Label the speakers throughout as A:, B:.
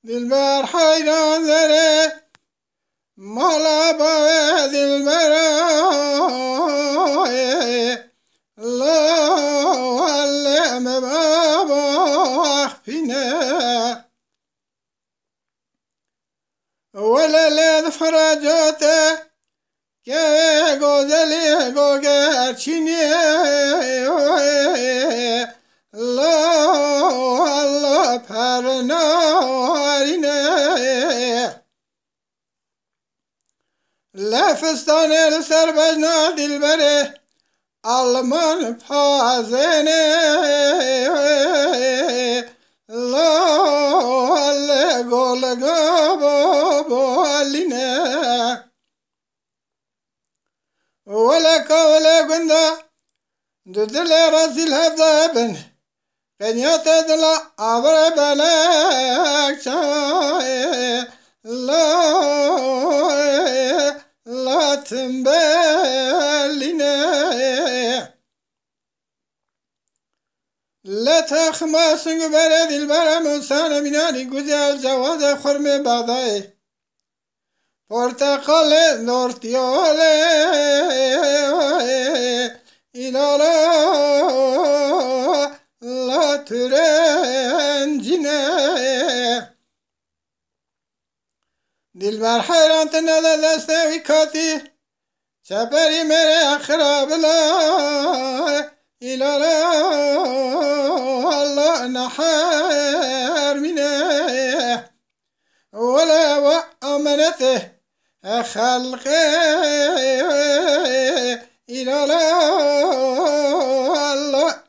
A: دلبر حیران داره مالا با دلبر لا علم بابا فينا ولا لد فرجاته که گذلی گوگرچینی الله پرنارینه لفستان السر بجنا دلبره آلمان پازنه الله گلگا بالینه ولا قندا دل راسل هذابن قنيات دل عبر بلاك شاي لا تنبلنا لا تخمس برد البرم وسانا مناني قزال جواز خرم بغضاي portakal nortiole inala la türencine dilber hayran tenada destevi kati çeperi mere akrabla ilala Allah nahar mine ولا وأمنته خلقي إلى الله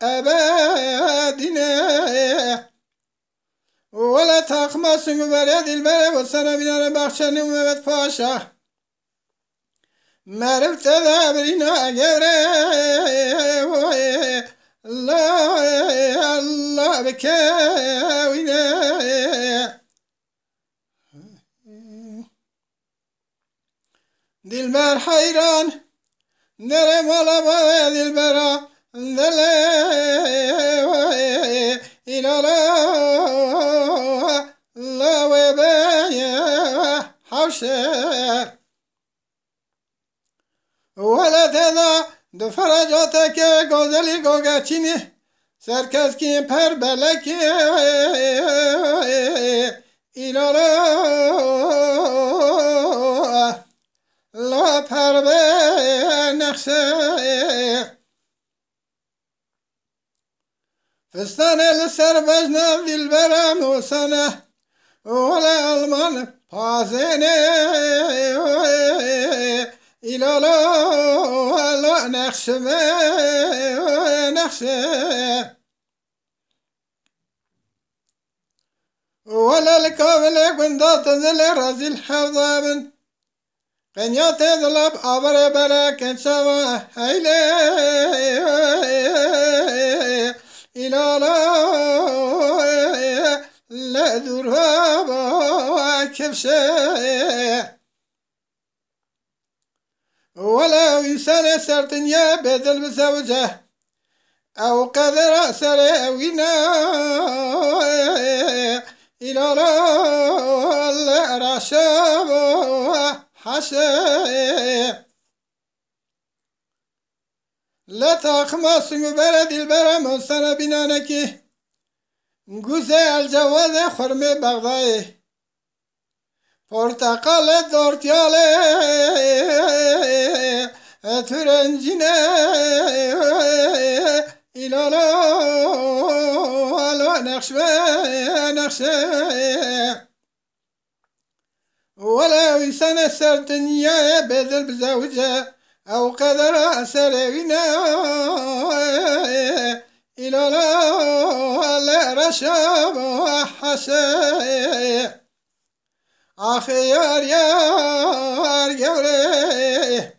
A: أبدنا ولا تخمس بريد البلد والسنة من أنا بخشن ومبت فاشا مرفت ذابرنا جوري الله بكاوينا دلبر حیران نره مالا با دلبرا دله ایلالا لا وبايا حوشه ولا تدا دفرجاتك گوزلی گوگچینی سرکس کی پر بلکی ایلالا لا پربه نقشه فستان السر بجنا دلبرم وسنه ولا المان پازنه ایلالا لا نقشه نقشه ولا الكابل قندات ذل رزل حوضابن قنيات ذلب عبر بلاك سوا هيلي إلى لا درها كبشة ولا إنسان سرتنيا بدل بزوجه أو قدر سريوينا إلى لا رشاب حشا لا تخمس برد البرم وسنة بنانكي گوزه الجواز خرم بغضای portakal دورتيالي ترنجينه إلالا نقشه ولا ويسان سرتنيا بدل بزوجه أو قدر سروينا إلى لا رشاب حشا أخي يار جوري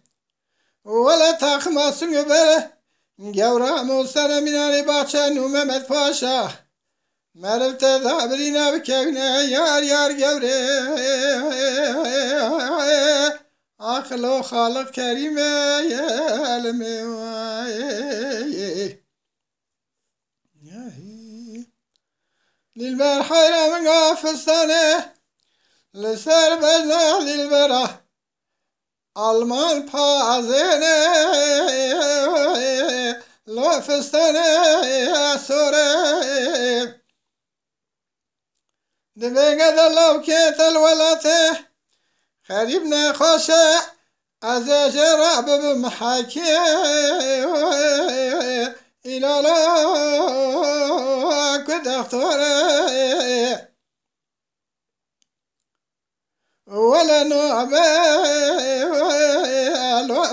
A: ولا تخمس بره جورا موسى من الباشا نومة فاشا مرفت ذابرينا بكونا يار جوري أخلو خالق كريم يا علمي دلبر حیره من گافستانه لسر بجنا دلبره آلمان پازنه لافستانه سوره دبیگه دلو که تلولاته خریب نخوشه از جراب بمحاكي إلى لا كنت أختاري ولا نوبة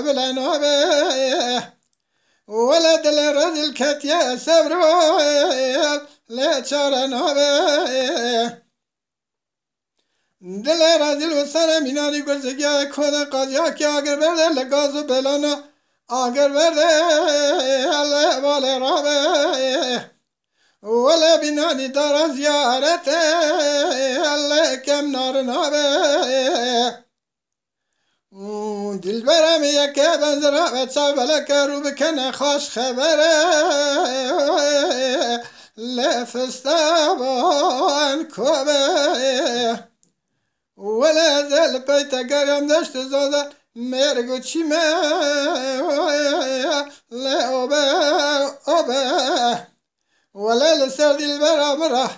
A: ولا نوبة ولا دل الرجل كتيا سبرو لا تشار نوبة دل رازیل و سر میناری گرزگی کود قاضیا که آگر برده لگازو بلانا آگر برده الله باله رابه ولا بینانی دار زیارت الله کم نار نابه دل برم یکی بنزره و چا بلک رو بکنه خوش خبره لفستبان کوبه ولا زال بيت قرم دشت زودا مرقو تشيما لا أوبا ولا لسرد البرا برا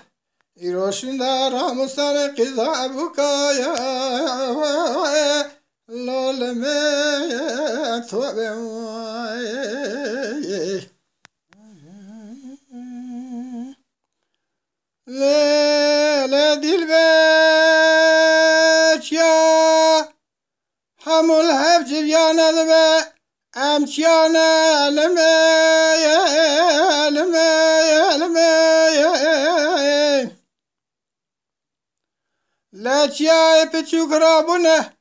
A: يروشن دارا مستان قضاء بكايا لول ما توبا لا دلبر يا حمل هفج يانا لما أمشيانا لما يا لما يا لما يا لا تيا بتشوك رابنا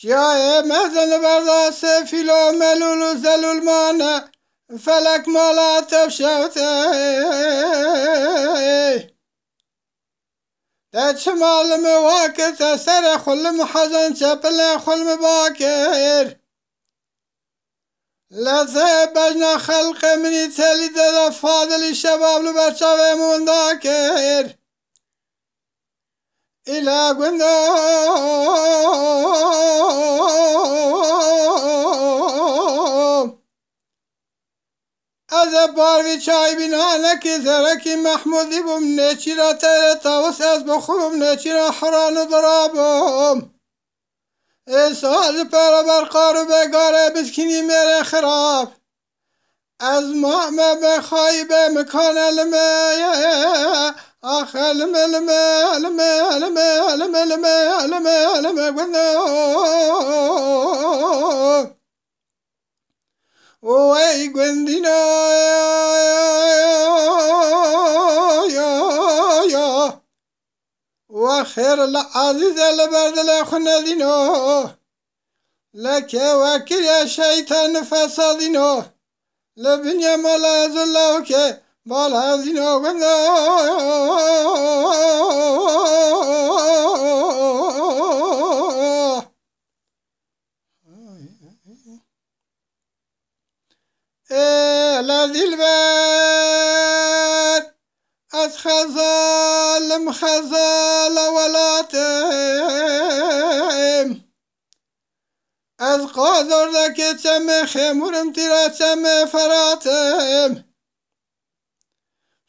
A: تيا مهزن بردا سفيلو ملولو زلول مانا فلك مالا تفشوتي داد شمال مواكر تسر خل محزن شبل خل مباكر لا بجنا خلق مني تالي دل فاضل الشباب لبرشاوي من ذاكر إلى قندو از باروی چای بینانکی زرکی محمودی بوم نچی را تر تاوس از بخوم نچی را حران درابم سال پر برقار و بگاره بسکنی میره خراب از ما بخوای به مکان لمه آخ لمه لمه لمه لمه لمه لمه لمه لمه گندو وای گندینا یا و خیر العزیز لبردل خندینو لکه وکر یا شیطان فسادینو لبنیا مالا زلو که بالا دینو گندو لا دلبر از خزال مخزال ولاتم از قادر دکه چم خمورم تیرا چم فراتم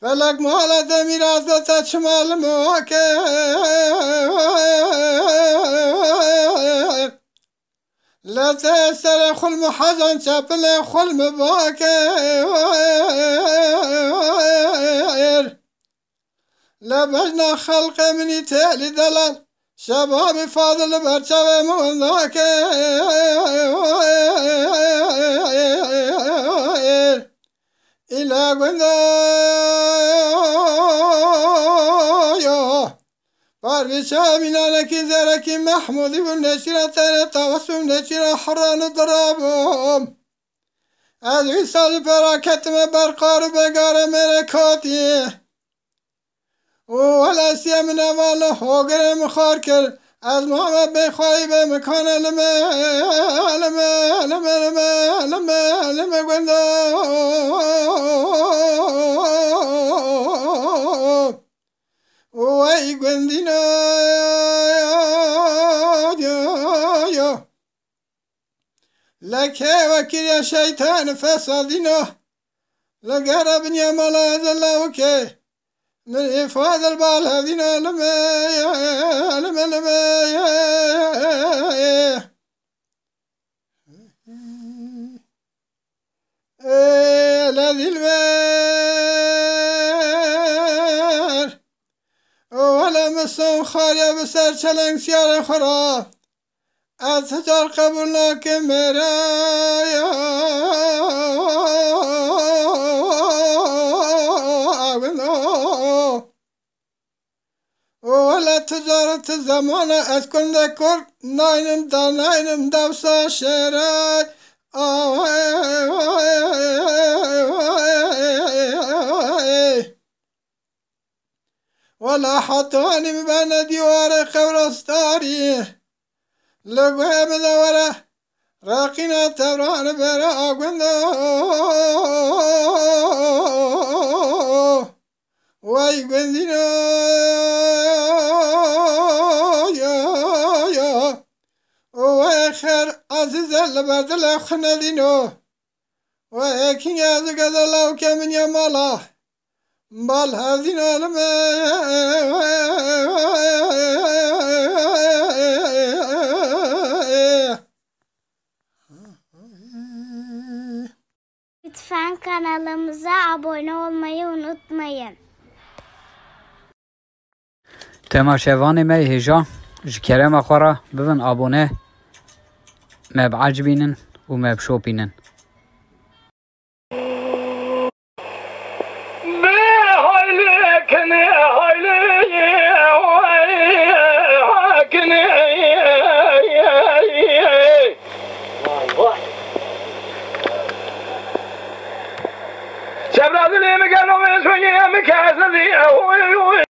A: فلک مالت میراز دتا چمال مواکر لا تسر خلم حزن شبل خلم باكر لا بجنا خلق مني تالي دلال شباب فاضل برشا من ذاكر إلى قندايا باربشا منالك زرك محمود بن نشرة توسم نشرة حران ضرابهم از وصال براكتم برقار بقار مركاتي ولا سيمنا ولا هوغر مخاركر از ما بخواهی به مکان لمه لمه لمه لمه لمه لمه گندو وي قندنا لك وكل يا شيطان فسادنا لقرب يا ملاذ الله وكي من إفاد البال هذينا لما الذي المال ولا مسهم خاليا بسر شلنگ سيار خرا أتجار قبولنا كمرايا ولا تجارة الزمان أسكن ذكر ناينم دوسا شراي ولا حطاني مبانا ديوار قبرستاري لقوها مدورة راقنا تبران برا قندو واي قندنا وخير عزيز لبرد لخنا دينو وكين يازق الله كمن يمالا بل هذينا لما
B: Lütfen kanalımıza abone olmayı unutmayın.
C: تماشاوان ما هجا جكرم خورا ببن abone ما بعجبينن وما بشوبينن
D: شباب اللي مقالوا من شوية مكاسدي